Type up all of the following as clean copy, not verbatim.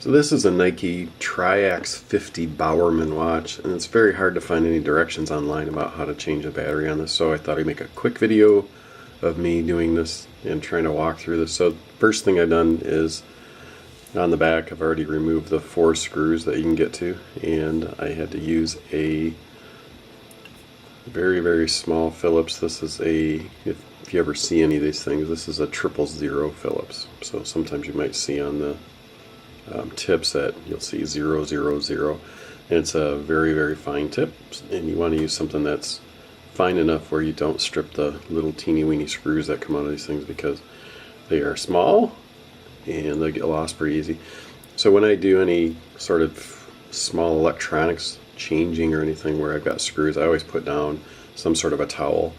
So this is a Nike Triax 50 Bowerman watch, and it's very hard to find any directions online about how to change a battery on this, so I thought I'd make a quick video of me doing this and trying to walk through this. So first thing I've done is on the back I've already removed the 4 screws that you can get to, and I had to use a very small Phillips. This is if you ever see any of these things, this is a 000 Phillips. So sometimes you might see on the tips that you'll see 000, and it's a very fine tip, and you want to use something that's fine enough where you don't strip the little teeny weeny screws that come out of these things, because they are small and they get lost pretty easy. So when I do any sort of small electronics changing or anything where I've got screws, I always put down some sort of a towel.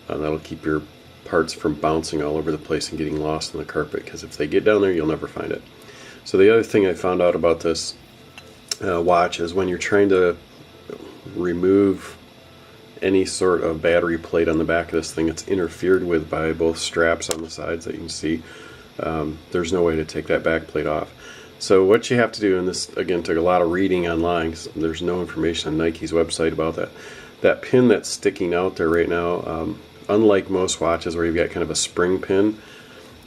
That'll keep your parts from bouncing all over the place and getting lost in the carpet, because if they get down there you'll never find it. So the other thing I found out about this watch is when you're trying to remove any sort of battery plate on the back of this thing, it's interfered with by both straps on the sides that you can see. There's no way to take that back plate off. So what you have to do, and this again took a lot of reading online, there's no information on Nike's website about that pin that's sticking out there right now, unlike most watches where you've got kind of a spring pin,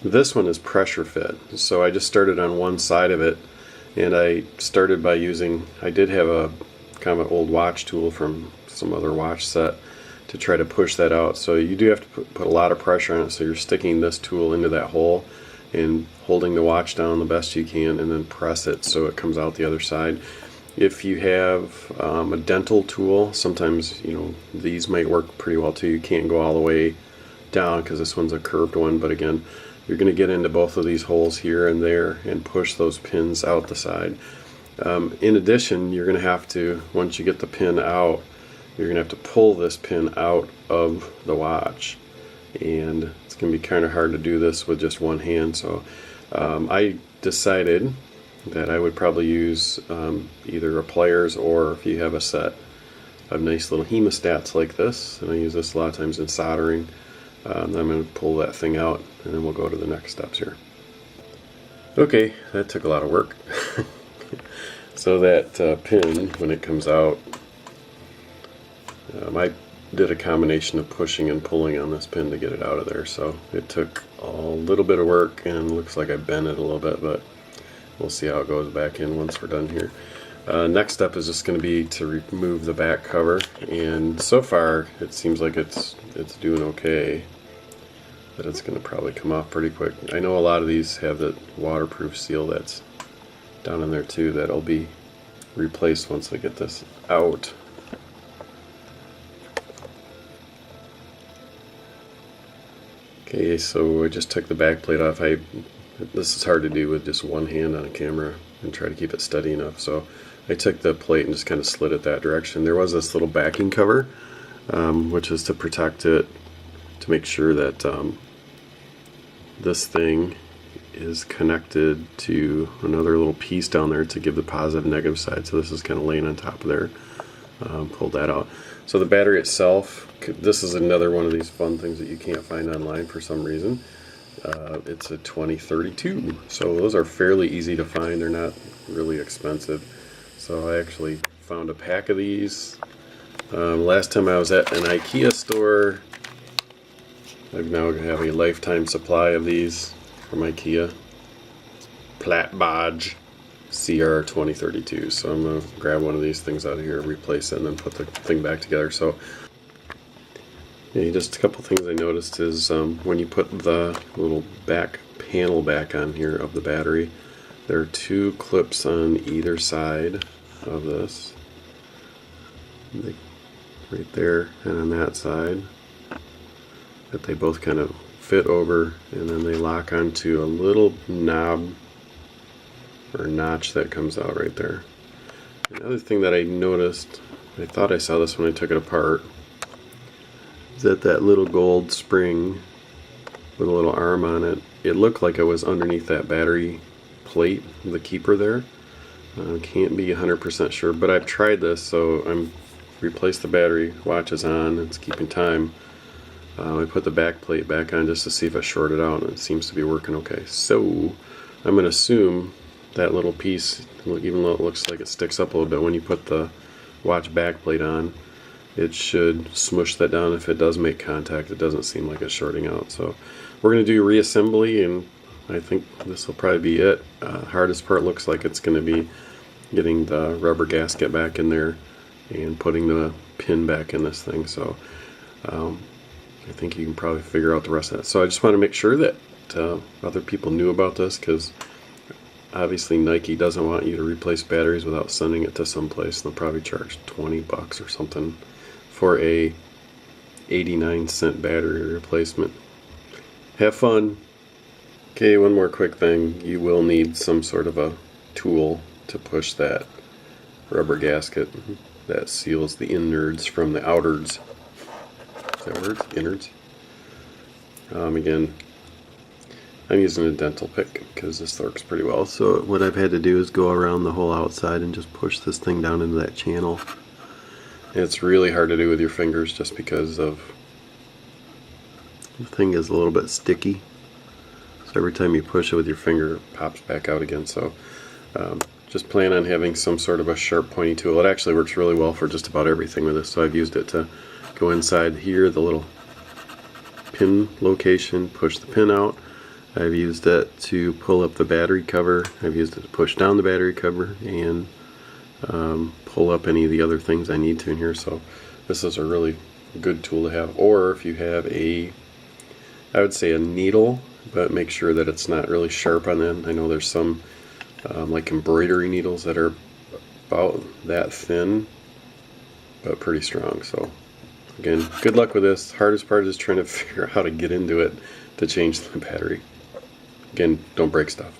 this one is pressure fit. So I just started on one side of it, and I started by using, I did have a kind of an old watch tool from some other watch set to try to push that out. So you do have to put a lot of pressure on it, so you're sticking this tool into that hole and holding the watch down the best you can, and then press it so it comes out the other side. If you have a dental tool, sometimes these might work pretty well too. You can't go all the way down because this one's a curved one, but again, you're going to get into both of these holes here and there and push those pins out the side. In addition, you're going to have to, once you get the pin out, you're going to have to pull this pin out of the watch, and it's going to be kind of hard to do this with just one hand. So I decided that I would probably use either a pliers, or if you have a set of nice little hemostats like this, and I use this a lot of times in soldering, I'm going to pull that thing out, and then we'll go to the next steps here. Okay, that took a lot of work. So that pin, when it comes out, I did a combination of pushing and pulling on this pin to get it out of there. So it took a little bit of work, and looks like I bent it a little bit, but we'll see how it goes back in once we're done here. Next step is just going to be to remove the back cover, and so far it seems like it's doing okay, but it's going to probably come off pretty quick. I know a lot of these have that waterproof seal that's down in there too, that'll be replaced once I get this out. Okay, so I just took the back plate off. This is hard to do with just one hand on a camera and try to keep it steady enough, so I took the plate and just kind of slid it that direction. There was this little backing cover, which is to protect it, to make sure that this thing is connected to another little piece down there to give the positive and negative side. So this is kind of laying on top of there. Pulled that out. So the battery itself, this is another one of these fun things that you can't find online for some reason. It's a 2032, so those are fairly easy to find. They're not really expensive. So I actually found a pack of these. Last time I was at an IKEA store. I now have a lifetime supply of these from IKEA. Plattbodge CR 2032. So I'm going to grab one of these things out of here, replace it, and then put the thing back together. So yeah, just a couple things I noticed is when you put the little back panel back on here of the battery, there are 2 clips on either side of this, right there and on that side, that they both kind of fit over, and then they lock onto a little knob or notch that comes out right there. Another thing that I noticed, I thought I saw this when I took it apart, is that little gold spring with a little arm on it, it looked like it was underneath that battery plate, the keeper there. Can't be 100% sure, but I've tried this, so I'm replaced the battery, watch is on, it's keeping time. I put the back plate back on just to see if it shorted out, and it seems to be working okay. So I'm going to assume that little piece, even though it looks like it sticks up a little bit, when you put the watch back plate on, it should smush that down. If it does make contact, it doesn't seem like it's shorting out. So we're going to do reassembly, and I think this will probably be it. Hardest part looks like it's going to be getting the rubber gasket back in there and putting the pin back in this thing. So I think you can probably figure out the rest of that. So I just want to make sure that other people knew about this, because obviously Nike doesn't want you to replace batteries without sending it to someplace. They'll probably charge 20 bucks or something for a 89-cent battery replacement. Have fun. Okay, one more quick thing. You will need some sort of a tool to push that rubber gasket that seals the innards from the outards. Is that words? Innards? Again, I'm using a dental pick because this works pretty well. So what I've had to do is go around the whole outside and just push this thing down into that channel. And it's really hard to do with your fingers just because of the thing is a little bit sticky. So every time you push it with your finger, it pops back out again. So just plan on having some sort of a sharp pointy tool. It actually works really well for just about everything with this. So I've used it to go inside here, the little pin location, push the pin out. I've used it to pull up the battery cover. I've used it to push down the battery cover and pull up any of the other things I need to in here. So this is a really good tool to have. Or if you have I would say a needle, but make sure that it's not really sharp on them. I know there's some like embroidery needles that are about that thin, but pretty strong. So again, good luck with this. Hardest part is trying to figure out how to get into it to change the battery. Again, don't break stuff.